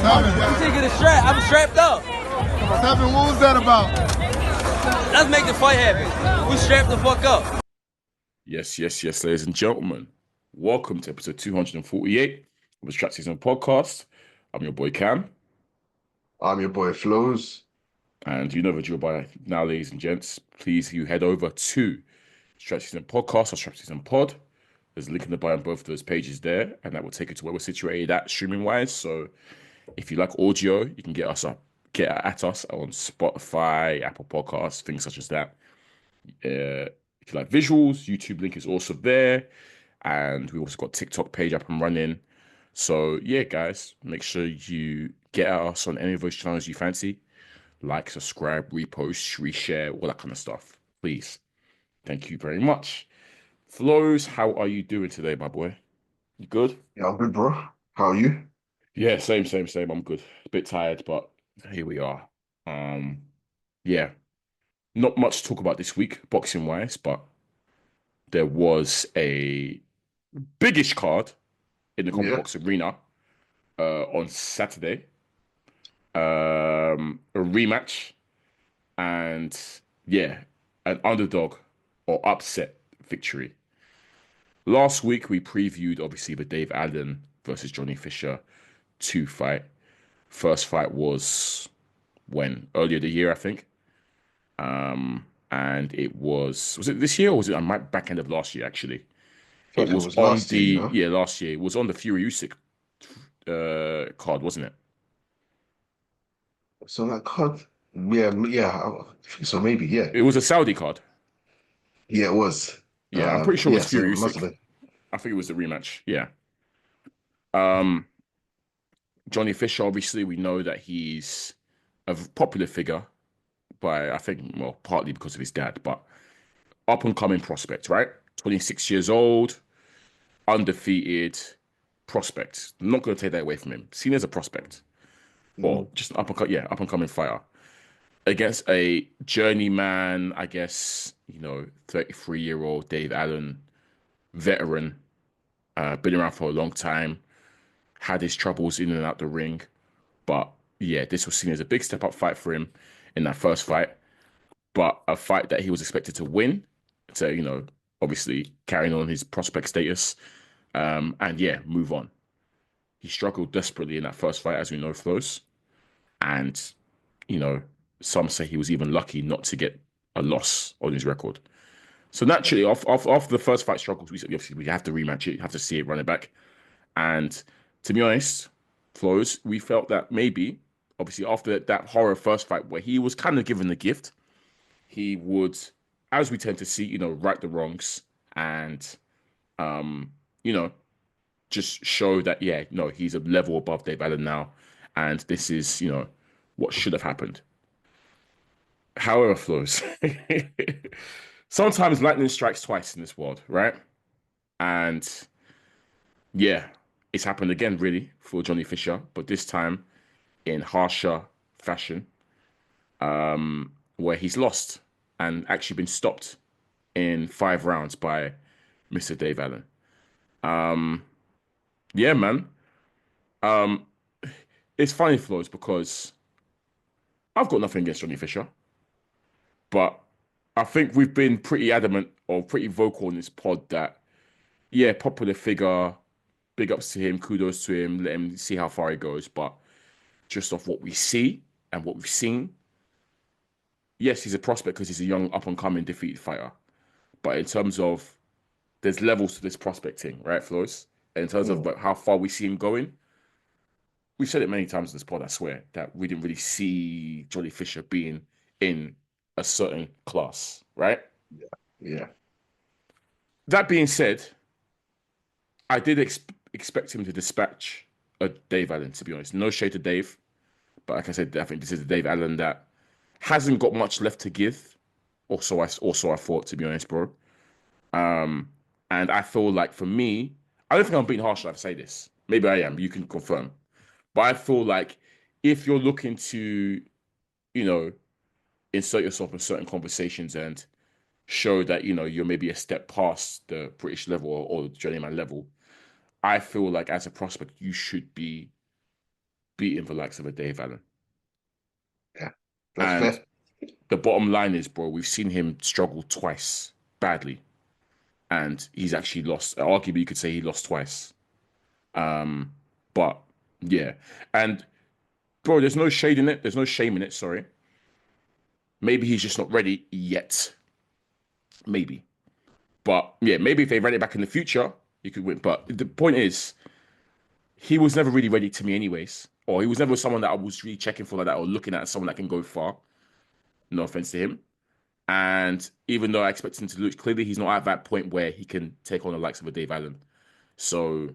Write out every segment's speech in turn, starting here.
I'm taking a strap. I'm strapped up. What's happening? What was that about? Let's make the fight happen. We strapped the fuck up. Yes, ladies and gentlemen. Welcome to episode 248 of the SZN Podcast. I'm your boy Kam. I'm your boy Flowz. And you know the drill by now, ladies and gents. Please, you head over to SZN Podcast or SZN Pod. There's a link in the bio on both of those pages there, and that will take you to where we're situated at streaming-wise. So if you like audio, you can get at us on Spotify, Apple Podcasts, things such as that. If you like visuals, YouTube link is also there. And we also got TikTok page up and running. So yeah, guys, make sure you get at us on any of those channels you fancy. Like, subscribe, repost, reshare, all that kind of stuff. Please. Thank you very much. Flowz, how are you doing today, my boy? You good? Yeah, I'm good, bro. How are you? Yeah, same. I'm good. A bit tired, but here we are. Yeah. Not much to talk about this week, boxing-wise, but there was a biggish card in the Box Arena on Saturday. A rematch and an underdog or upset victory. Last week we previewed obviously the Dave Allen versus Johnny Fisher 2 fight. First fight was earlier the year, I think. And it was it this year or was it back end of last year actually? It was on last year. Last year. It was on the Fury Usyk card, wasn't it? So that card, yeah, I think so, maybe, yeah. It was a Saudi card. Yeah, it was. Yeah, I'm pretty sure it was Fury so Usyk. I think it was the rematch. Yeah. Johnny Fisher, obviously, we know that he's a popular figure by, I think, well, partly because of his dad, but up and coming prospect, right? 26 years old, undefeated prospect. I'm not going to take that away from him. Seen as a prospect. Or just an up and coming fighter against a journeyman, I guess, 33-year-old Dave Allen, veteran, been around for a long time, had his troubles in and out the ring. But yeah, this was seen as a big step up fight for him in that first fight, but a fight that he was expected to win, to, obviously carrying on his prospect status, and move on. He struggled desperately in that first fight, as we know, Flowz. And, some say he was even lucky not to get a loss on his record. So naturally, after the first fight struggles, we have to rematch it, have to see it, run it back. And to be honest, Flowz, we felt that maybe, obviously, after that horror first fight where he was kind of given the gift, he would, as we tend to see, right the wrongs and, just show that, he's a level above Dave Allen now. And this is, what should have happened. However, Flowz, sometimes lightning strikes twice in this world, right? And it's happened again, really, for Johnny Fisher, but this time in harsher fashion, where he's lost and actually been stopped in 5 rounds by Mr. Dave Allen. Yeah, man. It's funny, Flowz, because I've got nothing against Johnny Fisher, but I think we've been pretty adamant or pretty vocal in this pod that, popular figure, big ups to him, kudos to him, let him see how far he goes. But just off what we see and what we've seen, yes, he's a prospect because he's a young, up-and-coming, defeated fighter. But in terms of, there's levels to this prospecting, right, Flowz? And in terms of how far we see him going, we've said it many times in this pod, I swear, that we didn't really see Johnny Fisher being in a certain class, right? Yeah. That being said, I did expect him to dispatch a Dave Allen, to be honest. No shade to Dave, but like I said, I think this is a Dave Allen that hasn't got much left to give. Also, I thought, to be honest, bro. And I feel like for me, I don't think I'm being harsh if I say this. Maybe I am. You can confirm. But I feel like if you're looking to, insert yourself in certain conversations and show that, you're maybe a step past the British level or the journeyman level, I feel like as a prospect, you should be beating the likes of a Dave Allen. Yeah, that's And fair. the bottom line is, bro, we've seen him struggle twice badly, and he's actually lost. Arguably, you could say he lost twice. But yeah, and bro, there's no shade in it. There's no shame in it. Sorry. Maybe he's just not ready yet. Maybe. But yeah, maybe if they ran it back in the future, he could win. But the point is, he was never really ready to me, anyways. Or he was never someone that I was really checking for like that or looking at as someone that can go far. No offense to him. And even though I expect him to lose, clearly he's not at that point where he can take on the likes of a Dave Allen. So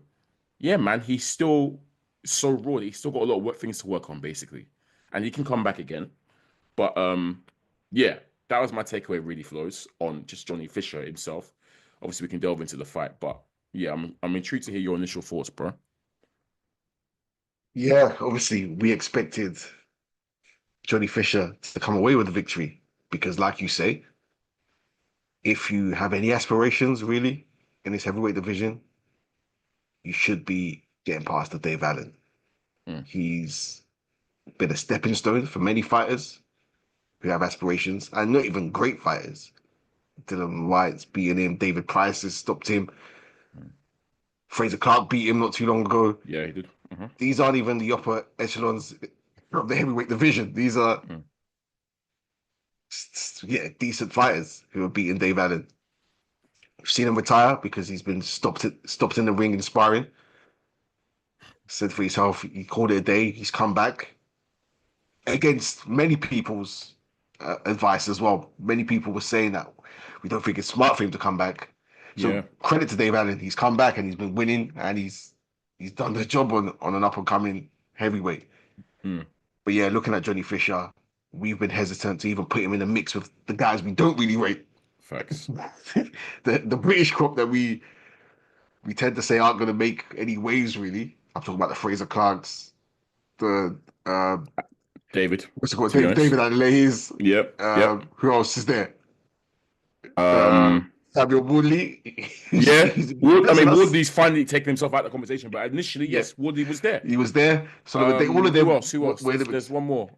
yeah, man, he's still so raw. He's still got a lot of things to work on, basically. And he can come back again. But yeah, that was my takeaway, really, Flowz, on just Johnny Fisher himself. Obviously, we can delve into the fight, but yeah, I'm intrigued to hear your initial thoughts, bro. Yeah, obviously we expected Johnny Fisher to come away with the victory because, like you say, if you have any aspirations really in this heavyweight division, you should be getting past the Dave Allen. Mm. He's been a stepping stone for many fighters who have aspirations, and not even great fighters. Dylan White's beating him, David Price has stopped him, Fraser Clark beat him not too long ago. Yeah, he did. Mm-hmm. These aren't even the upper echelons of the heavyweight division. These are decent fighters who are beating Dave Allen. We've seen him retire because he's been stopped in the ring in sparring. Said for his health, he called it a day. He's come back against many people's advice as well. Many people were saying that we don't think it's smart for him to come back. So Yeah. credit to Dave Allen. He's come back and he's been winning and he's done the job on an up and coming heavyweight. Mm. But yeah, looking at Johnny Fisher, we've been hesitant to even put him in the mix with the guys we don't really rate. Facts. the British crop that we tend to say aren't going to make any waves really. I'm talking about the Fraser Clarks, the David. what's it called? To be honest. David Adelays. Yep. Who else is there? Um, Samuel Woodley. yeah. That's us. Woodley's finally taken himself out of the conversation, but initially, yes, Woodley was there. He was there. So all of them. Who else? There's one more.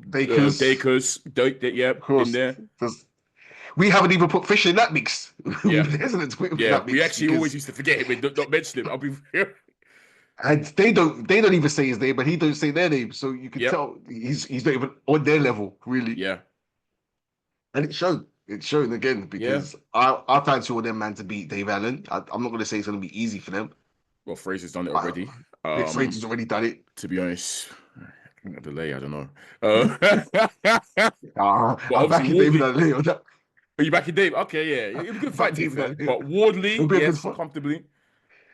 Dakers. In there. We haven't even put Fisher in that mix. Yeah. We've been hesitant to put him in Yeah, that mix we actually because- always used to forget him and not mention him. I'll be real. And they don't even say his name, but he don't say their name. So you can Yep. tell he's not even on their level, really. Yeah. And it showed. It's shown again because I fancy all them man to beat Dave Allen. I'm not going to say it's going to be easy for them. Well, Fraser's done it already. Fraser's already done it. To be honest, delay, I don't know. I'm obviously backing David Allen on that. Are you back in Dave? Okay, yeah. It was a good fight, David Allen, yeah. but Wardley, It'll be a good yes, fight. comfortably.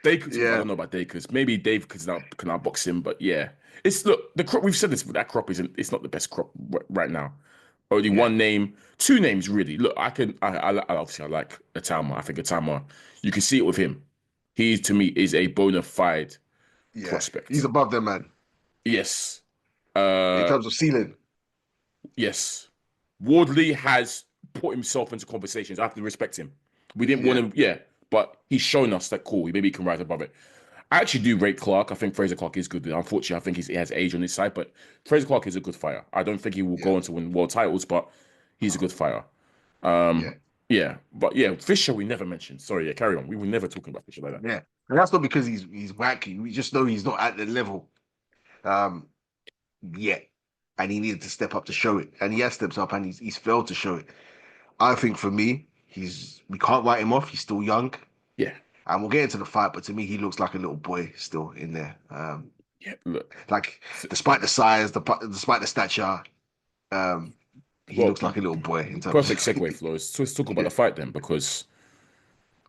Dacres, I don't know about Dacres. Maybe Dave can outbox him, but yeah. The crop, we've said this, but that crop it's not the best crop right now. Only one name, two names really. Look, I obviously I like Atama. I think Atama, you can see it with him. He to me is a bona fide prospect. He's above them, man. Yes. In terms of ceiling. Yes. Wardley has put himself into conversations. I have to respect him. We didn't want him, but he's shown us that cool. Maybe he can rise above it. I actually do rate Clark. I think Fraser Clark is good. Unfortunately, I think he has age on his side, but Fraser Clark is a good fighter. I don't think he will go on to win world titles, but he's a good fighter. But Fisher we never mentioned. Sorry, carry on. We were never talking about Fisher like that. Yeah, and that's not because he's wacky. We just know he's not at the level yet, and he needed to step up to show it, and he has stepped up, and he's failed to show it. I think for me, we can't write him off. He's still young. Yeah. And we'll get into the fight, but to me, he looks like a little boy still in there. Look. Like, despite the size, despite the stature, he looks like a little boy. In terms perfect segue, Flowz. So let's talk about the fight then, because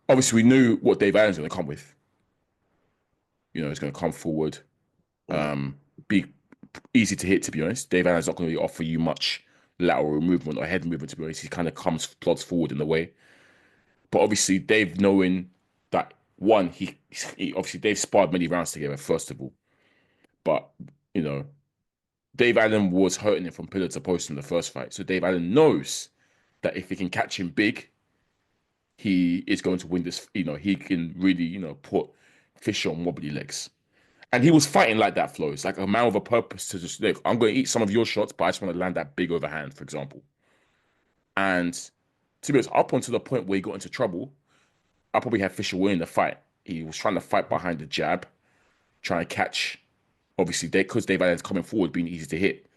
obviously we knew what Dave Allen's going to come with. You know, he's going to come forward, be easy to hit, to be honest. Dave Allen's not going to offer you much lateral movement or head movement, to be honest. He kind of plods forward in the way. But obviously, Dave knowing that, one, he obviously Dave sparred many rounds together, first of all. But, you know, Dave Allen was hurting him from pillar to post in the first fight. So Dave Allen knows that if he can catch him big, he is going to win this. You know, he can really, put Fisher on wobbly legs. And he was fighting like that, Flowz, like a man with a purpose to just, look, I'm going to eat some of your shots, but I just want to land that big overhand, for example. And to be honest, up until the point where he got into trouble, I probably had Fisher winning the fight. He was trying to fight behind the jab, trying to catch, obviously, because Dave Allen's coming forward, being easy to hit.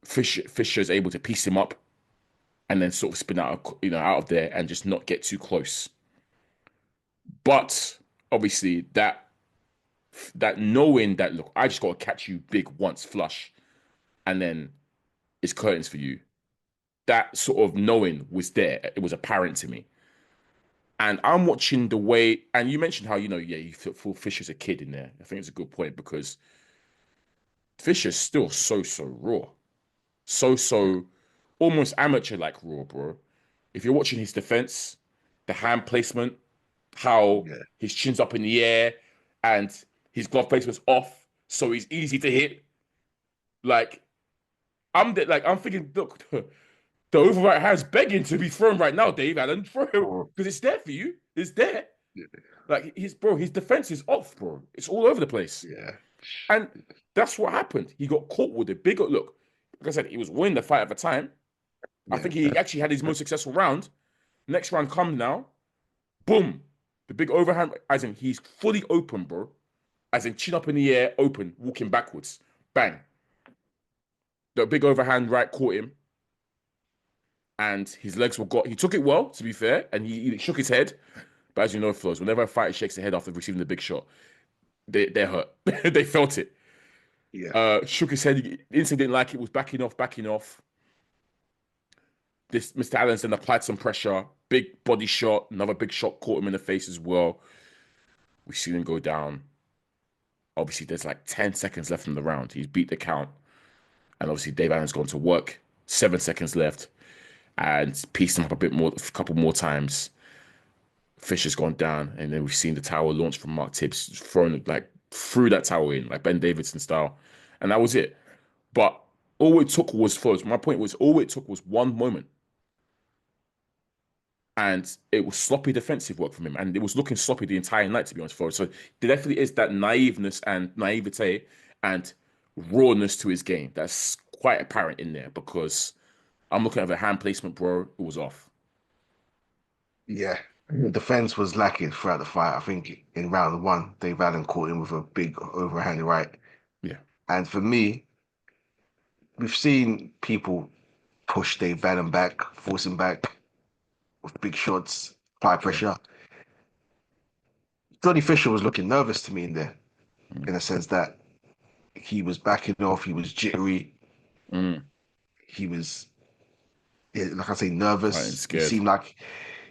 Fisher is able to piece him up and then sort of spin out, out of there and just not get too close. But obviously, that knowing that, look, I just got to catch you big once flush, and then it's curtains for you. That sort of knowing was there. It was apparent to me. And I'm watching the way, and you mentioned how, you feel Fisher's a kid in there. I think it's a good point because Fisher's still so raw. So almost amateur-like raw, bro. If you're watching his defense, the hand placement, how his chin's up in the air and his glove placement's off, so he's easy to hit. Like, I'm thinking, look, the overright hand's begging to be thrown right now, Dave Allen. Throw, because it's there for you. It's there. Yeah. Like, his defense is off, bro. It's all over the place. Yeah. And that's what happened. He got caught with a big look. Like I said, he was winning the fight at the time. I think he actually had his most successful round. Next round comes now. Boom. The big overhand, as in he's fully open, bro. As in chin up in the air, open, walking backwards. Bang. The big overhand right caught him. And his legs were he took it well, to be fair, and he shook his head. But as you know, Flowz, whenever a fighter shakes their head after receiving the big shot, they're hurt. They felt it. Yeah. Shook his head. Instantly didn't like it. Was backing off. This Mr. Allen's then applied some pressure. Big body shot. Another big shot caught him in the face as well. We see him go down. Obviously, there's like 10 seconds left in the round. He's beat the count. And obviously, Dave Allen's gone to work. 7 seconds left. And pieced him up a couple more times. Fisher's gone down. And then we've seen the tower launch from Mark Tibbs, thrown like threw that tower in, like Ben Davidson style. And that was it. But all it took was, my point was, all it took was one moment. And it was sloppy defensive work from him. And it was looking sloppy the entire night, to be honest, Flowz. So there definitely is that naiveness and naivete and rawness to his game. That's quite apparent in there because I'm looking at the hand placement, bro. It was off. Yeah. The defense was lacking throughout the fight. I think in round one, Dave Allen caught him with a big overhand right. Yeah. And for me, we've seen people push Dave Allen back, force him back with big shots, apply pressure. Johnny Fisher was looking nervous to me in there, in a sense that he was backing off, he was jittery, he was, like I say, nervous. It seemed like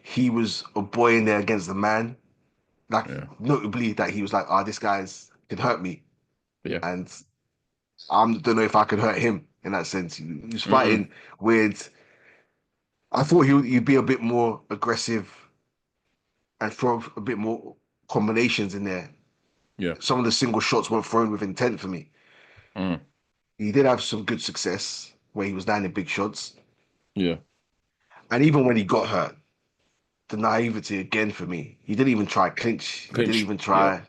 he was a boy in there against the man. Like, notably that he was like, this guy's can hurt me. Yeah. And I don't know if I could hurt him in that sense. He was fighting with, I thought he'd be a bit more aggressive and throw a bit more combinations in there. Yeah. Some of the single shots weren't thrown with intent for me. He did have some good success where he was landing big shots. Yeah. And even when he got hurt, the naivety again for me. He didn't even try clinch. He didn't even try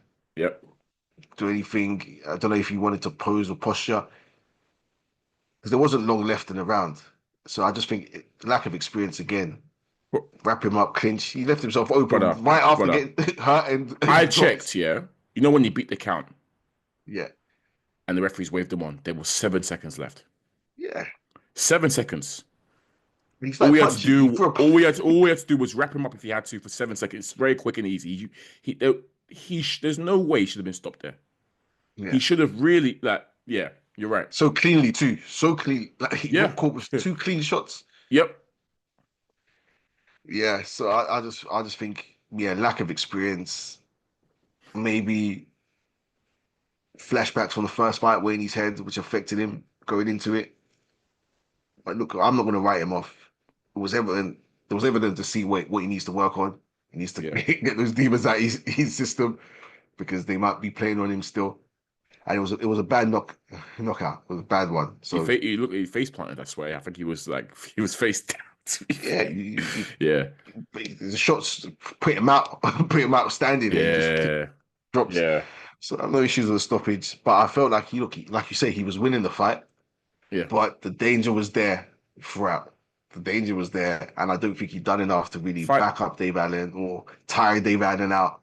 do anything. I don't know if he wanted to pose or posture. Because there wasn't long left in the round. So I just think lack of experience again. Wrap him up, clinch. He left himself open right after getting hurt. And I checked, You know when you beat the count? Yeah. And the referees waved them on. There was 7 seconds left. Yeah. 7 seconds. All we had to do was wrap him up if he had to for 7 seconds. Very quick and easy. There's no way he should have been stopped there. Yeah. He should have really you're right. So cleanly too. So clean. Like he got caught with 2 clean shots. Yep. Yeah. So I just think lack of experience. Maybe flashbacks from the first fight weighing his head, which affected him going into it. But look, I'm not going to write him off. It was evident. There was evident to see what he needs to work on. He needs to get those demons out of his system because they might be playing on him still. And it was a bad knockout. It was a bad one. So he face planted. I swear. I think he was face down. The shots put him out standing. Yeah. Drops. Yeah. So I have no issues with the stoppage, but I felt like like you say, he was winning the fight, Yeah. but the danger was there throughout. The danger was there, and I don't think he done enough to really Fight. back up Dave Allen or tire Dave Allen out,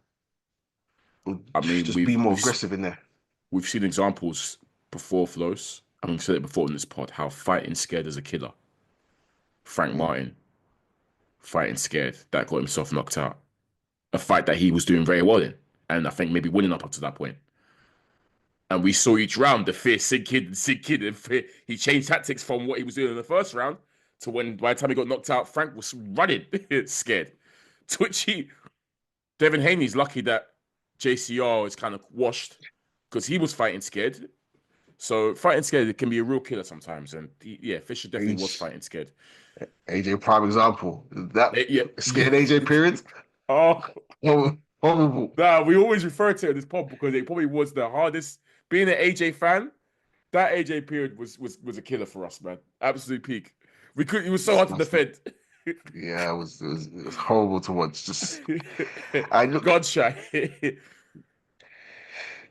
or I mean, just be more aggressive in there. we've seen examples before, Flows. I mean, we've said it before in this pod, how fighting scared is a killer. Frank Mm. Martin, fighting scared, that got himself knocked out. A fight that he was doing very well in, and I think maybe winning up to that point. And we saw each round the fear sink in, and fear. He changed tactics from what he was doing in the first round to when by the time he got knocked out, Frank was running, scared. Twitchy. Devin Haney's lucky that JCR is kind of washed because he was fighting scared. So fighting scared, it can be a real killer sometimes. And Fisher definitely was fighting scared. AJ prime example. That scared AJ period. Oh, Horrible. nah, we always refer to it as pop because it probably was the hardest. Being an AJ fan, that AJ period was a killer for us, man. Absolute peak. It was so hard to defend. Yeah, it was horrible to watch. Just I look, God shy.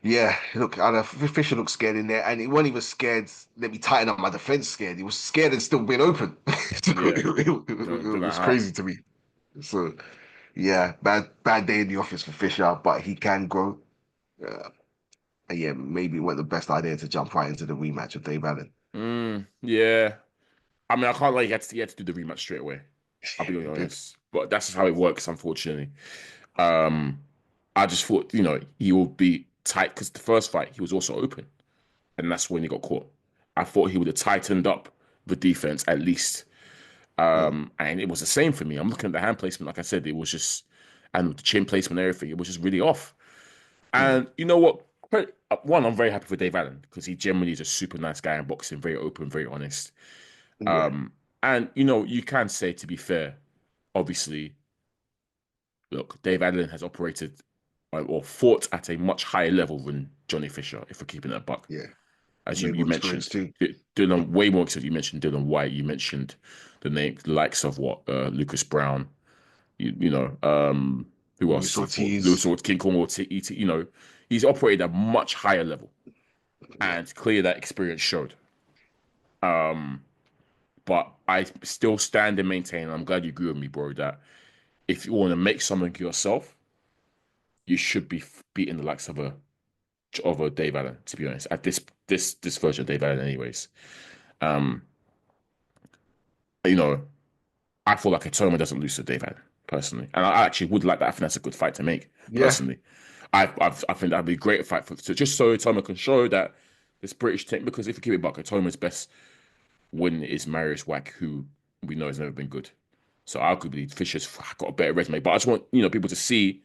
yeah, look, Fisher looked scared in there, and when he was scared, let me tighten up my defense. Scared, he was scared and still being open. It was crazy to me. So, yeah, bad day in the office for Fisher, but he can grow. And yeah, maybe it wasn't the best idea to jump right into the rematch with Dave Allen. Yeah. I mean, I can't lie, he had to do the rematch straight away. I'll be honest. But that's just how it works, unfortunately. I just thought, he would be tight because the first fight, he was also open. And that's when he got caught. I thought he would have tightened up the defense at least. And it was the same for me. I'm looking at the hand placement, like I said, it was just, and the chin placement and everything, it was just really off. And you know what? One, I'm very happy for Dave Allen because he generally is a super nice guy in boxing, very open, very honest. Yeah. And you can say, to be fair, obviously, look, Dave Allen has operated or fought at a much higher level than Johnny Fisher, if we're keeping that buck. Yeah. As Way you more mentioned, experience Dylan, way more experience. You mentioned Dylan White. You mentioned the likes of Lucas Brown. Who else? Luis Ortiz. Lewis Ortiz, King Kong Ortiz. He's operated at a much higher level, and clearly that experience showed. But I still stand and maintain, and I'm glad you agree with me, bro, that if you want to make something yourself, you should be beating the likes of a Dave Allen, to be honest. At this version of Dave Allen, anyways. I feel like Atoma doesn't lose to Dave Allen, personally. And I actually would like that. I think that's a good fight to make, personally. I think that'd be a great fight just so Atoma can show that this British team, because if you keep it back, Atoma's best win is Marius Wack, who we know has never been good. So arguably Fisher's got a better resume. But I just want people to see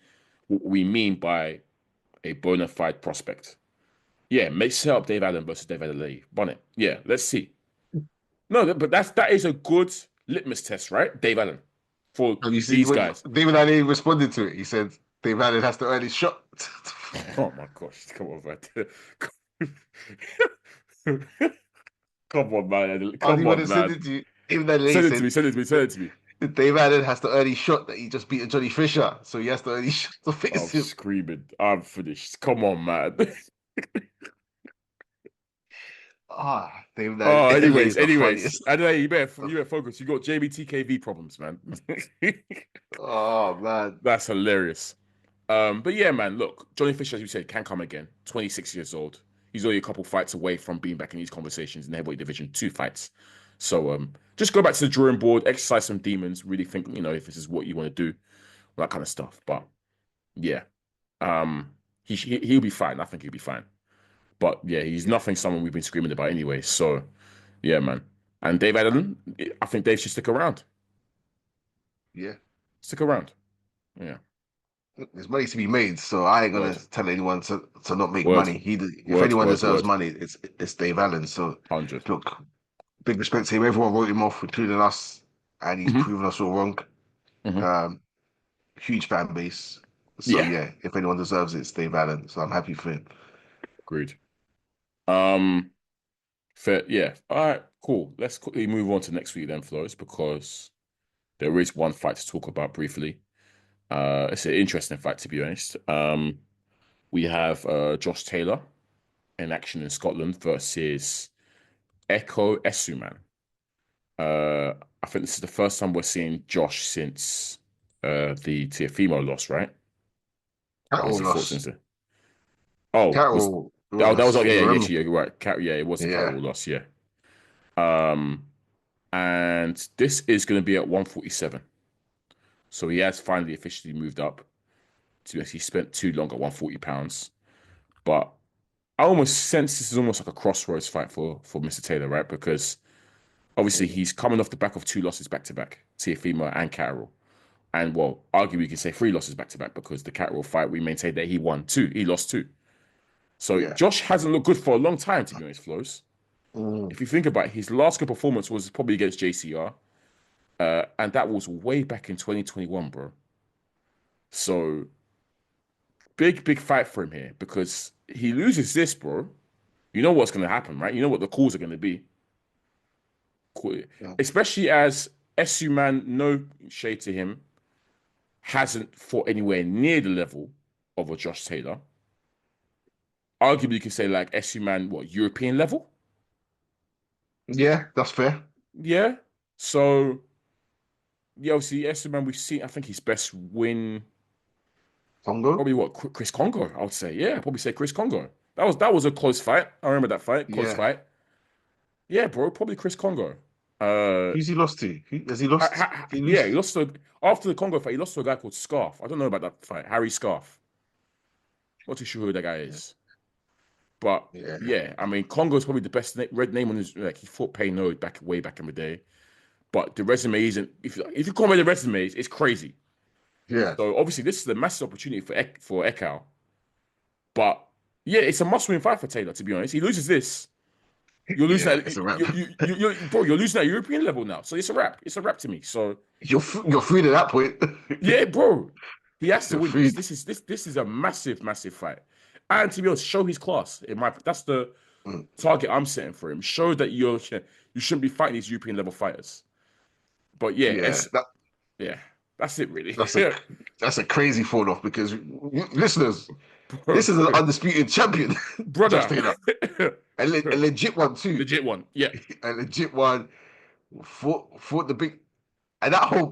what we mean by a bona fide prospect. Yeah, set up Dave Allen versus Dave Allen. Run it. Yeah, let's see. No, but that is a good litmus test, right? Dave Allen for these guys. David Allen responded to it. He said Dave Allen has to earn his shot. Oh my gosh! Come on, man. Come on, man. Come on, man. Send it to you. Send it to me. Dave Allen has to earn his shot that he just beat Johnny Fisher, so he has to earn his shot to fix him. Screaming. I'm finished. Come on, man. David Allen. Anyways. I know you better focus. You got JBTKV problems, man. Oh man, that's hilarious. But yeah, man. Look, Johnny Fisher, as you said, can come again. 26 years old. He's only a couple fights away from being back in these conversations in the heavyweight division. 2 fights. So just go back to the drawing board, exercise some demons, really think, if this is what you want to do, that kind of stuff. But yeah, he'll be fine. I think he'll be fine. But yeah, he's someone we've been screaming about anyway. So yeah, man. And Dave Allen, I think Dave should stick around. Yeah. Stick around. Yeah. There's money to be made, so I ain't gonna tell anyone to not make money. If anyone deserves money, it's Dave Allen. So 100. Look, big respect to him. Everyone wrote him off, including us, and he's proven us all wrong. Huge fan base. So yeah, if anyone deserves it, it's Dave Allen. So I'm happy for him. Agreed. Fair, yeah. All right, cool. Let's quickly move on to next week then, Flores, because there is one fight to talk about briefly. It's an interesting fight, to be honest. We have Josh Taylor in action in Scotland versus Echo Essuman. I think this is the first time we're seeing Josh since the Tiafimo loss, right? Or has Cattle he fought since loss. then? Oh, Cattle that was loss. yeah, yeah, Remember? actually, yeah, you're right. Yeah, it was a Yeah. Cattle loss, yeah. Um, and this is going to be at 147. So he has finally officially moved up to actually spent too long at 140 pounds. But I almost sense this is almost like a crossroads fight for Mr. Taylor, right? Because obviously he's coming off the back of two losses back to back, Tiafimo and Catterall. And well, arguably you can say three losses back to back because the Catterall fight we maintained that he won two, he lost two. So Yeah. Josh hasn't looked good for a long time, to be honest, Flowz. Mm. If you think about it, his last good performance was probably against JCR, and that was way back in 2021, bro. So big fight for him here because he loses this, bro. You know what's going to happen, right? You know what the calls are going to be. Yeah. Especially as Essuman, no shade to him, hasn't fought anywhere near the level of a Josh Taylor. Arguably, you can say like Essuman, what, European level? Yeah, that's fair. Yeah. So, yeah, obviously, Essuman, we've seen, I think his best win, Congo? probably what, Chris Congo, I would say. Yeah, I'd probably say Chris Congo. That was a close fight. I remember that fight, close Yeah. fight. Yeah, bro, probably Chris Congo. Uh, Who's he lost to? Has he lost? Did he yeah, he lose? lost to after the Congo fight. He lost to a guy called Scarf. I don't know about that fight. Harry Scarf. Not too sure who that guy is. But Yeah. yeah, I mean, Congo's probably the best red name on his. Like he fought Payno back way back in the day. But the resume isn't. If you compare the resumes, it's crazy. Yeah. So obviously, this is a massive opportunity for Ekau. But yeah, it's a must-win fight for Taylor. To be honest, he loses this. You're losing Yeah, that. it's a wrap. Bro, you're losing that European level now. So it's a wrap. It's a wrap to me. So You're freed at that point. yeah, bro. He has to You're win this. freed. This is a massive fight. And to be honest, show his class. That's the Mm. target I'm setting for him. Show that you shouldn't be fighting these European level fighters. But yeah, Yeah, yeah, that's it really. that's a that's a crazy fall off because listeners, Bro, this is an undisputed champion, Josh brother. Taylor, a legit one too, Legit one. Yeah. a legit one. Fought the big, and that whole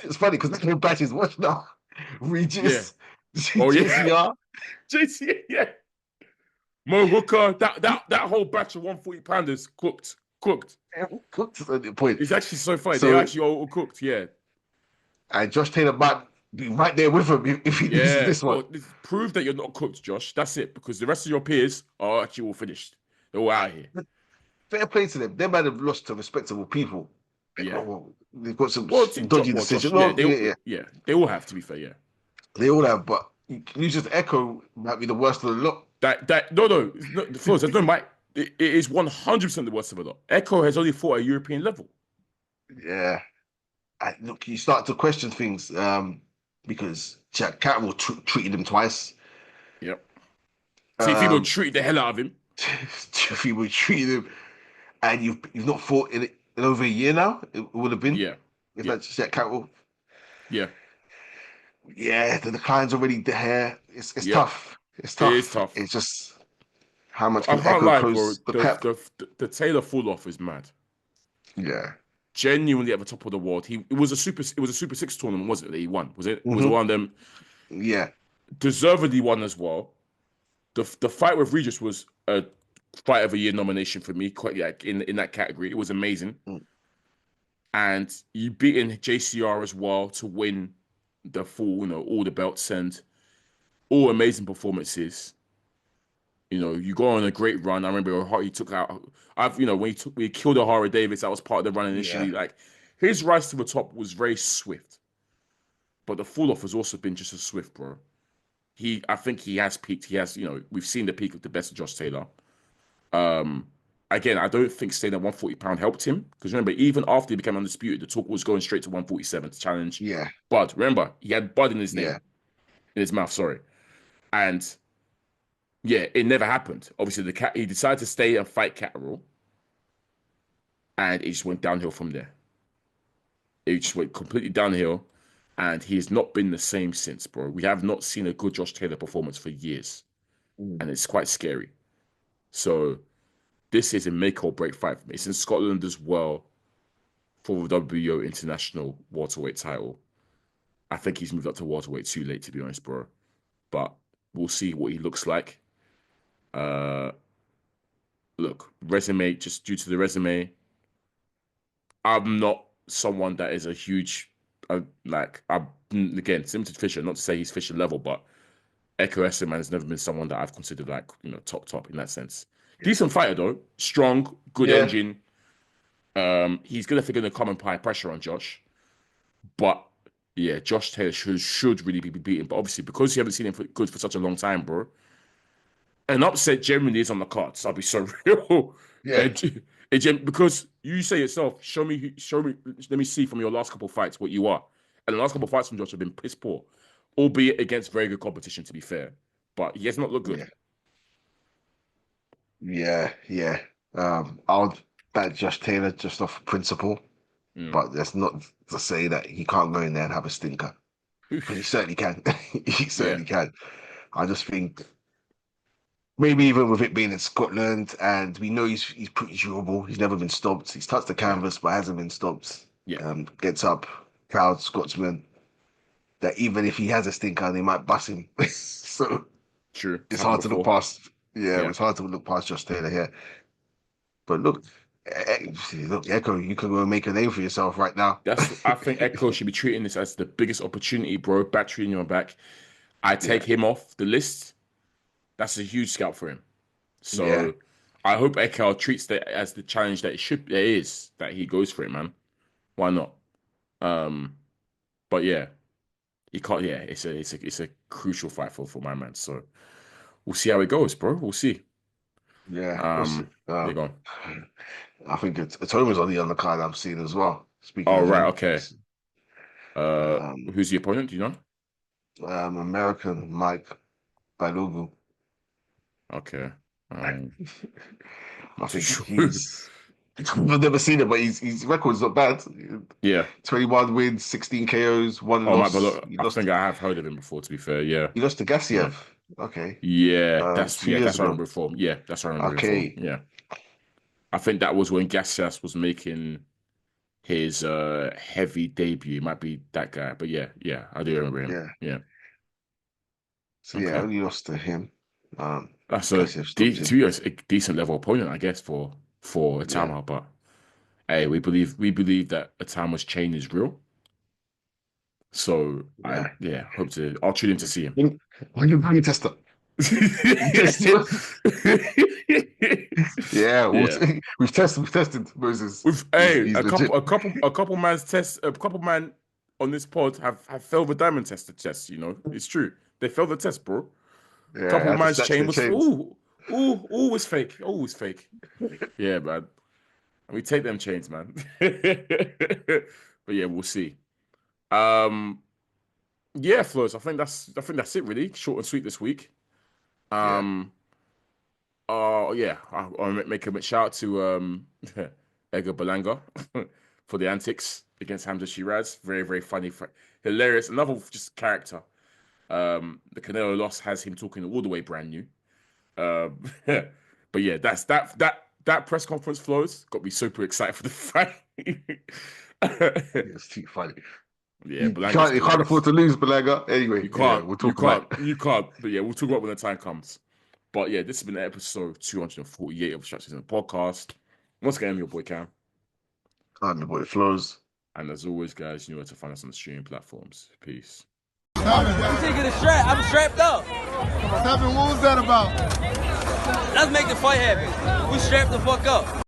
it's funny because that whole batch is what now? Yeah. Regis, Oh yeah. JCR, JC, yeah. Mo Hooker, that whole batch of 140 pounders cooked. Cooked. cooked at the point. It's actually so funny. They So actually all cooked, yeah. and Josh Taylor might be right there with him if he loses Yeah, this one. well, prove that you're not cooked, Josh. That's it, because the rest of your peers are actually all finished. They're all out here. Fair play to them. They might have lost to respectable people. Yeah. Well, they've got some Well, dodgy Josh, decisions. yeah, Well, yeah, yeah, they all have to be fair. Yeah, they all have. But you just echo might be the worst of the lot. no, Flores, there's no mic. It is 100% the worst of it all. Echo has only fought at European level. Yeah. Look, you start to question things because Jack Catterall treated him twice. Yep. Tiafimo Um, treated the hell out of him. if he would treat him, and you've not fought in over a year now. It would have been Yeah, if yeah, that's Jack Catterall. yeah, Yeah, the decline's already there. It's yep. tough. It's It is tough. tough. It's just how much I can can't Echo lie, bro. close the gap? The Taylor fall off is mad. Yeah. Genuinely at the top of the world. It was a Super Six tournament, wasn't it? That he won. Was it? It was Hmm. one of them. Yeah. Deservedly won as well. The fight with Regis was a fight of the year nomination for me. Quite like in that category, it was amazing. Mm. And you beating JCR as well to win the full, all the belts and all amazing performances. You go on a great run. I remember he took out. When we killed O'Hara Davis, that was part of the run initially. Yeah. Like his rise to the top was very swift, but the fall off has also been just as swift, bro. I think he has peaked. He has, we've seen the peak of the best of Josh Taylor. Again, I don't think staying at 140 pound helped him because remember, even after he became undisputed, the talk was going straight to 147 to challenge Yeah. Bud. Remember, he had Bud in his name, Yeah. in his mouth. Sorry, and yeah, it never happened. Obviously, he decided to stay and fight Catterall, and it just went downhill from there. It just went completely downhill. And he's not been the same since, bro. We have not seen a good Josh Taylor performance for years. And it's quite scary. So this is a make or break fight for me. It's in Scotland as well for the WBO International welterweight title. I think he's moved up to welterweight too late, to be honest, bro. But we'll see what he looks like. Look, resume, just due to the resume, I'm not someone that is a huge, again, similar to Fisher, not to say he's Fisher level, but Echo Essuman has never been someone that I've considered top in that sense. Decent fighter though, strong, good engine. He's gonna figure to come and apply pressure on Josh, but yeah, Josh Taylor should really be beaten. But obviously, because you haven't seen him for such a long time, bro, an upset generally is on the cards. I'll be so real. Yeah. Because you say yourself, show me. Let me see from your last couple of fights what you are. And the last couple of fights from Josh have been piss poor, albeit against very good competition. To be fair, but he has not looked good. Yeah. I'll back Josh Taylor just off principle, but that's not to say that he can't go in there and have a stinker. But he certainly can. He certainly can. I just think maybe even with it being in Scotland, and we know he's pretty durable. He's never been stopped. He's touched the canvas, but hasn't been stopped. Gets up, proud Scotsman. That even if he has a stinker, they might bust him. So true. It's hard to look past. It's hard to look past Josh Taylor here. But look, Echo, you can go and make a name for yourself right now. I think Echo should be treating this as the biggest opportunity, bro. Battery in your back. I take him off the list. That's a huge scalp for him. So I hope Echo treats that as the challenge that it is, that he goes for it, man. Why not? But yeah, he can't. Yeah, it's a crucial fight for my man. So we'll see how it goes, bro. We'll see. Yeah. There you go. I think Atoma's on the undercard I'm seeing as well. Speaking Oh, of right. him, Okay. Who's the opponent? Do you know? American Mike Balogu. Okay. I think he's. I've never seen it, but his record's not bad. Yeah. 21 wins, 16 KOs, one loss. I think I have heard of him before, to be fair. Yeah. He lost to Gassiev. Okay. Yeah, that's years what I ago. remember from. Yeah, that's what I remember Okay. from. Yeah. I think that was when Gassias was making his heavy debut. It might be that guy. But yeah, I do remember him. Yeah. So I only lost to him. That's to be honest, a decent level opponent, I guess, for Atama. But hey, we believe that Atama's chain is real. So I'll tune in to see him. When you bring a tester. We've tested Moses. A couple man on this pod have failed the diamond tester test. You know, it's true. They failed the test, bro. Yeah, couple man's chain was always fake. Always fake. Yeah, man. And we take them chains, man. But yeah, we'll see. Yeah, Flowz. I think that's it really. Short and sweet this week. I'll make a shout out to Edgar Berlanga for the antics against Hamza Shiraz. Very, very funny, hilarious. Another just character. The Canelo loss has him talking all the way brand new. But yeah, that's that press conference, Flowz, got me super excited for the fight. It's too funny. Yeah, you can't afford to lose, Berlanga. Anyway, you can't. We'll talk about it. You can't. But yeah, we'll talk about it when the time comes. But yeah, this has been episode 248 of SZN Podcast. Once again, I'm your boy Kam. I'm your boy Flowz. And as always, guys, you know where to find us on the streaming platforms. Peace. You take it a strap. I'm strapped up. What was that about? Let's make the fight happen. We strapped the fuck up.